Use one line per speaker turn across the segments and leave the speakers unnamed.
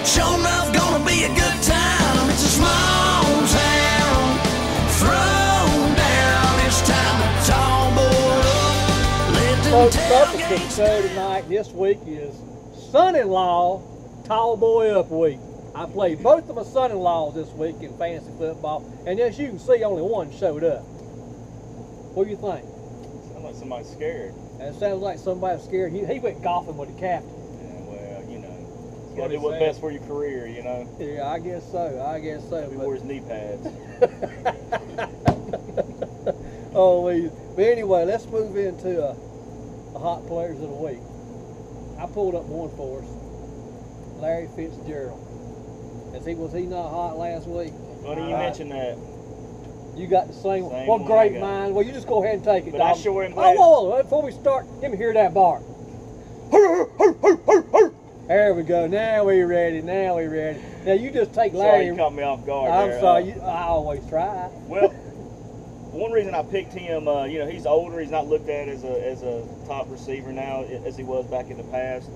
Sure enough, gonna be a good time. It's a small town. Throw down, it's time to tall boy up. Let them
Folks,
tailgate
topic of show tonight this week is son-in-law tall boy up week. I played both of my son-in-laws this week in fantasy football, and as you can see, only one showed up. What do you think?
Sounds like somebody's scared.
It sounds like somebody's scared. He went golfing with the captain.
Yeah, well, you know, you gotta do what's best for your career, you know.
Yeah, I guess so. I guess so.
He wears knee pads.
Oh, but anyway, let's move into the hot players of the week. I pulled up one for us. Larry Fitzgerald. Was he not hot last week?
Funny you mentioned that.
You got the same one.
Same
What
one
great
I got.
mind. Well, you just go ahead and take it,
But
dog.
I sure am glad.
Whoa, before we start, let me hear that bark. There we go. Now we ready. Now we ready. Now you just take
Sorry,
Larry.
you caught me off guard
I'm
there.
sorry. I always try.
Well, one reason I picked him, you know, he's older. He's not looked at as a top receiver now as he was back in the past.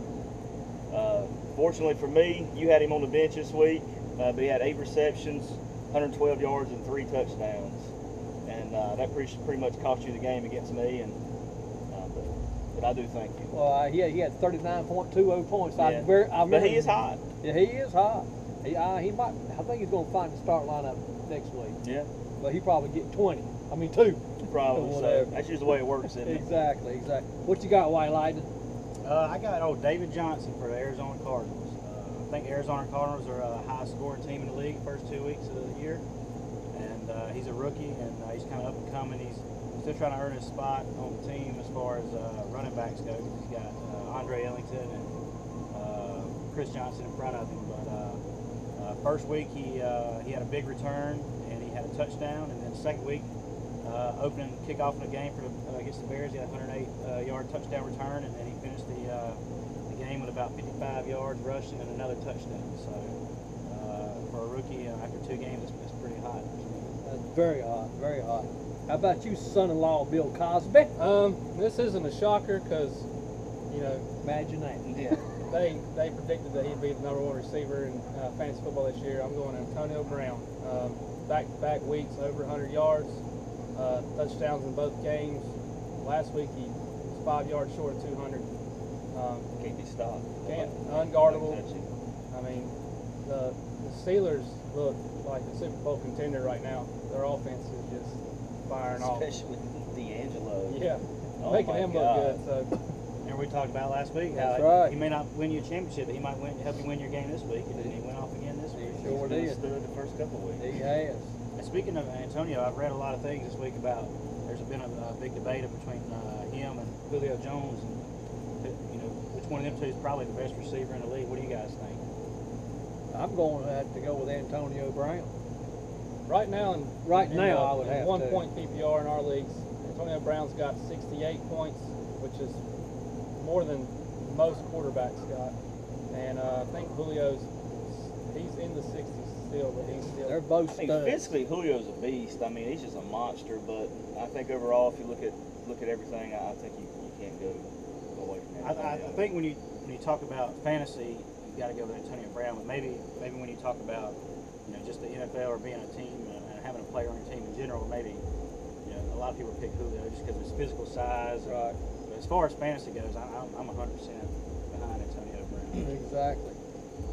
Fortunately for me, you had him on the bench this week, but he had 8 receptions, 112 yards, and 3 touchdowns. And that pretty much cost you the game against me. And but I do thank you.
Well, he had 39.20 points.
Yeah. But he is hot.
Yeah, he is hot. He might. I think he's going to find the start lineup next week.
Yeah.
But he probably get 20. I mean 2.
Probably so.
Whatever.
That's just the way it works, isn't it?
Exactly. What you got, White Lightning?
I got old David Johnson for the Arizona Cardinals. I think Arizona Cardinals are the highest scoring team in the league first 2 weeks of the year. And he's a rookie, and he's kind of up and coming. He's still trying to earn his spot on the team as far as running backs go. He's got Andre Ellington and Chris Johnson in front of him. But first week he had a big return and he had a touchdown, and then the second week, opening kickoff in the game against the Bears, he had a 108-yard touchdown return, and then he finished the game with about 55 yards rushing and another touchdown. So for a rookie after 2 games, it's pretty hot.
That's very hot. Very hot. How about you, son-in-law Bill Cosby?
This isn't a shocker because, you know,
Imagine that.
yeah, they predicted that he'd be the #1 receiver in fantasy football this year. I'm going Antonio Brown. Back-to-back weeks, over 100 yards, touchdowns in both games. Last week he was 5 yards short of 200.
Can't be stopped.
Unguardable. I mean, the Steelers look like a Super Bowl contender right now. Their offense is just firing off.
Especially D'Angelo.
Yeah,
Oh
making
my
him look
God.
good. So.
And we talked about last week
That's
how
right.
he may not win you a championship, but he might help you win your game this week, and then he went off again this week.
Sure
He's
did.
been stood the first couple of weeks.
He has.
And speaking of Antonio, I've read a lot of things this week about there's been a big debate between him and Julio Jones, and you know which one of them two is probably the best receiver in the league. What do you guys think?
I'm going to have to go with Antonio Brown.
Right now,
I would have
1
to.
point PPR in our leagues, Antonio Brown's got 68 points, which is more than most quarterbacks got. And I think he's in the 60s still, but he's still.
They're both
I think
studs.
physically Julio's a beast. I mean, he's just a monster. But I think overall, if you look at everything, I think you can't go away from that.
I think when you talk about fantasy, you got to go with Antonio Brown. But maybe when you talk about just the NFL or being a team and having a player on your team in general, maybe a lot of people pick Julio just because of his physical size.
Right.
But as far as fantasy goes, I'm 100% behind Antonio Brown.
Exactly.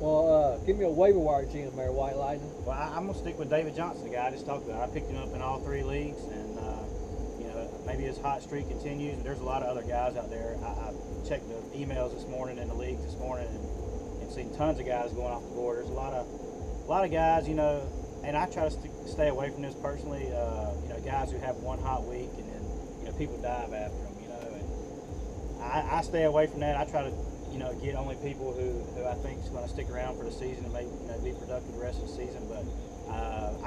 Well, give me a waiver wire GM there, White Lightning.
Well, I'm gonna stick with David Johnson, the guy I just talked about. I picked him up in all 3 leagues, and maybe his hot streak continues. There's a lot of other guys out there. I checked the emails this morning and the leagues this morning, and seen tons of guys going off the board. There's a lot of guys, and I try to stay away from this personally. Guys who have one hot week and then people dive after them. And I stay away from that. I try to get only people who I think is going to stick around for the season and be productive the rest of the season. But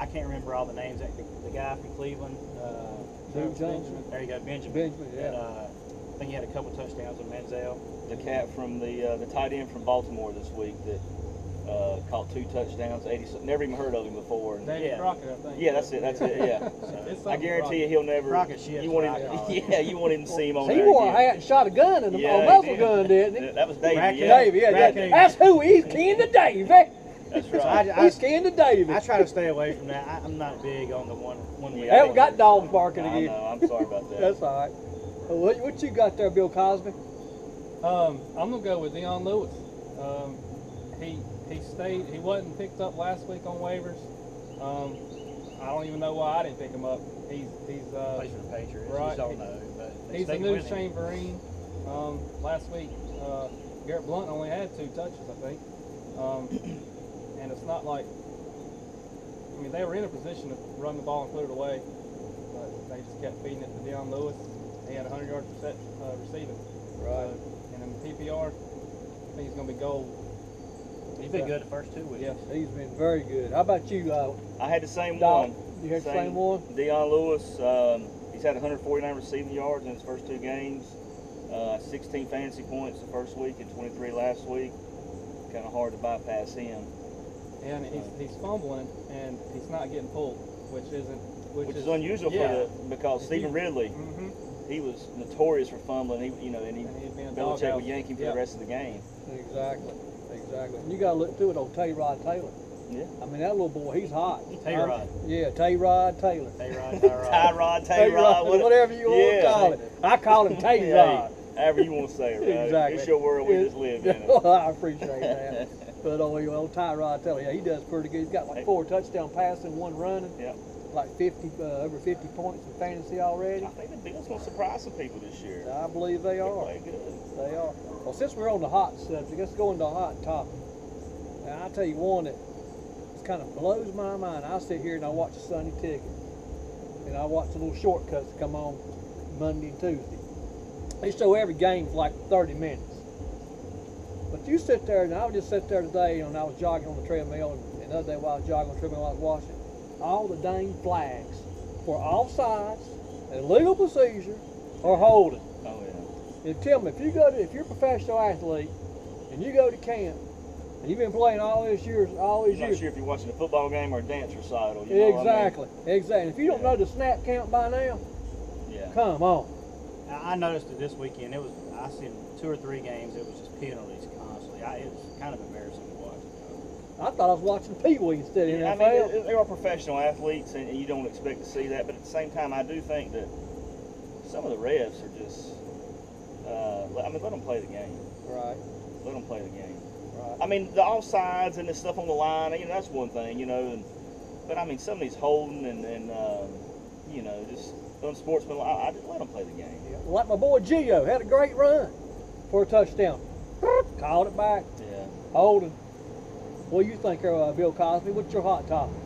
I can't remember all the names. The guy from Cleveland,
Benjamin.
there you go, Benjamin.
Benjamin, yeah.
And, I think he had a couple touchdowns with Manziel.
The cat from the tight end from Baltimore this week that Caught 2 touchdowns, 80. Never even heard of him before. And
David Crockett, I think.
yeah, that's it. Yeah.
It's
I
something
guarantee you, he'll never.
Crockett shit.
You won't even. Yeah, you won't even see him on
He
there
wore a
again.
hat and shot a gun in the
Yeah, he
muzzle
did.
gun, didn't he?
That was Davey.
Raccoon.
Yeah.
Davey, yeah,
Raccoon.
that's who he's kin to Davey.
That's
So
right.
I
He's kin to Davey.
I try to stay away from that. I'm not big on the one week.
Yeah.
Haven't got dogs barking
I
again.
know. I'm sorry about that.
That's all right. What you got there, Bill Cosby?
I'm gonna go with Dion Lewis. He stayed. He wasn't picked up last week on waivers. I don't even know why I didn't pick him up. He's
Plays for the Patriots.
Right.
You don't know, but they
he's the
stick
new
with him.
Shane Vereen. Last week, Garrett Blunt only had 2 touches, I think. And it's not like, I mean, they were in a position to run the ball and put it away, but they just kept feeding it to Dion Lewis. He had 100 yards receiving.
Right.
And in the PPR, I think he's going to be gold.
He's been good the first 2 weeks.
Yeah.
He's been very good. How about you,
I had the same
Doc?
one.
You had the same one?
Dion Lewis. He's had 149 receiving yards in his first 2 games. 16 fantasy points the first week and 23 last week. Kind of hard to bypass him.
And he's fumbling and he's not getting pulled, which is
Which is unusual
yeah.
because Stephen Ridley,
Mm-hmm.
he was notorious for fumbling. He, and
he'd be in a
Belichick
doghouse.
would yank him for
Yep.
the rest of the game.
Exactly. And you got to look through it on Tayrod Taylor.
Yeah.
I mean, that little boy, he's hot.
Tayrod.
Yeah, Tayrod Taylor.
Tyrod,
whatever you want to call it. I call him Tayrod.
However you want to say it, right?
Exactly.
It's your world, we just live in it.
I appreciate that. But old Tyrod Taylor, yeah, he does pretty good. He's got like 4 touchdown passing, 1 running.
Yeah.
Like 50, over 50 points in fantasy already.
I think the Bills going to surprise some people this year.
I believe they are.
Play good.
They are. Well, since we're on the hot subject, let's go into a hot topic. And I'll tell you one that kind of blows my mind. I sit here and I watch the Sunday Ticket. And I watch the little shortcuts that come on Monday and Tuesday. They show every game for like 30 minutes. But you sit there, and I would just sit there today, and I was jogging on the treadmill, and the other day while I was jogging on the treadmill, I was watching all the dang flags for offsides, illegal procedure, or holding.
Oh, yeah.
And tell me, if you're a professional athlete, and you go to camp, and you've been playing all these years,
I'm not sure if you're watching a football game or a dance recital. You know what I mean?
Exactly. If you don't know the snap count by now,
Yeah.
come on.
I noticed it this weekend. I seen 2 or 3 games. It was just penalties constantly. It was kind of embarrassing to watch.
I thought I was watching Pee Wee instead of
Yeah, I
NFL.
mean, they are professional athletes, and you don't expect to see that. But at the same time, I do think that some of the refs are just. I mean, let them play the game.
Right.
Let them play the game.
Right.
I mean, the offsides and the stuff on the line, that's one thing, but I mean, some of these holding and just unsportsmanlike, I just let them play the game.
Yeah. Like my boy Gio had a great run for a touchdown. Called it back.
Yeah.
Holding. What do you think, Bill Cosby? What's your hot topic?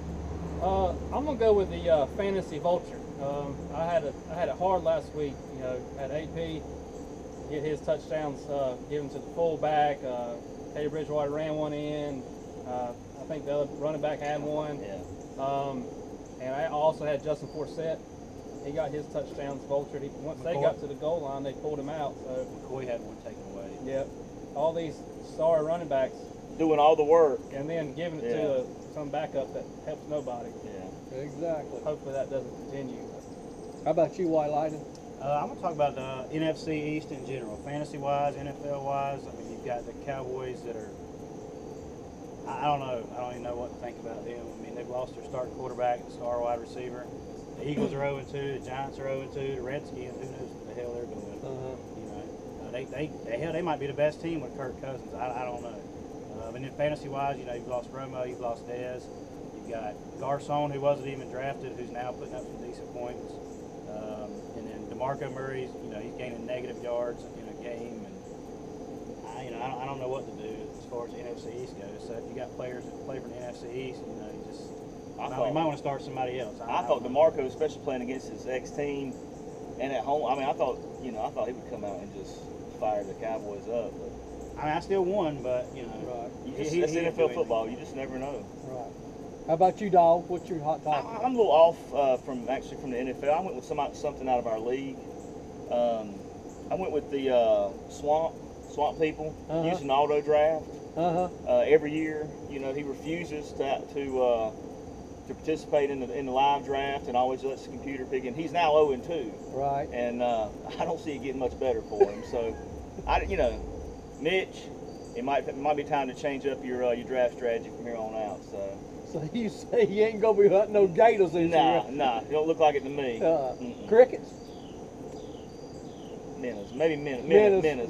I'm gonna go with the fantasy vulture. I had it hard last week. Had AP get his touchdowns given to the fullback. Teddy Bridgewater ran one in. I think the other running back had one.
Yeah.
And I also had Justin Forsett. He got his touchdowns vultured. Once they got to the goal line, they pulled him out. So
McCoy had one taken away.
yep, all these star running backs,
Doing all the work.
and then giving it to some backup that helps nobody.
Yeah.
Exactly.
Hopefully that doesn't continue.
How about you, White Lightning?
I'm going to talk about the NFC East in general, fantasy-wise, NFL-wise. I mean, you've got the Cowboys that are, I don't know. I don't even know what to think about them. I mean, they've lost their starting quarterback, the star wide receiver. The Eagles are 0-2. The Giants are 0-2. The Redskins, who knows what the hell they're doing. They might be the best team with Kirk Cousins. I don't know. And then fantasy-wise, you've lost Romo, you've lost Dez. You've got Garcon, who wasn't even drafted, who's now putting up some decent points. And then DeMarco Murray's, he's gaining negative yards in a game. And I don't know what to do as far as the NFC East goes. So if you got players that play for the NFC East, you might want to start somebody else.
I thought DeMarco, especially playing against his ex-team and at home, I mean, I thought he would come out and just fire the Cowboys up. But
I still won, but,
Right.
that's NFL football. You just never know.
Right. How about you, Dog? What's your hot topic?
I'm a little off from the NFL. I went with something out of our league. I went with the swamp people using auto draft. Every year, you know, he refuses to participate in the live draft and always lets the computer pick him. He's now 0-2.
Right.
And I don't see it getting much better for him. So, Mitch, it might be time to change up your draft strategy from here on out.
So you say you ain't gonna be hunting no gators this year?
Nah, it don't look like it to me.
Crickets?
Minnows, maybe minnows,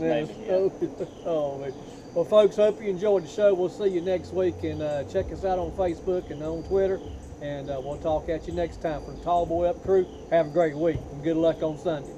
maybe. Yeah.
Oh, man. Well, folks, hope you enjoyed the show. We'll see you next week, and check us out on Facebook and on Twitter. And we'll talk at you next time from the Tall Boy Up crew. Have a great week, and good luck on Sunday.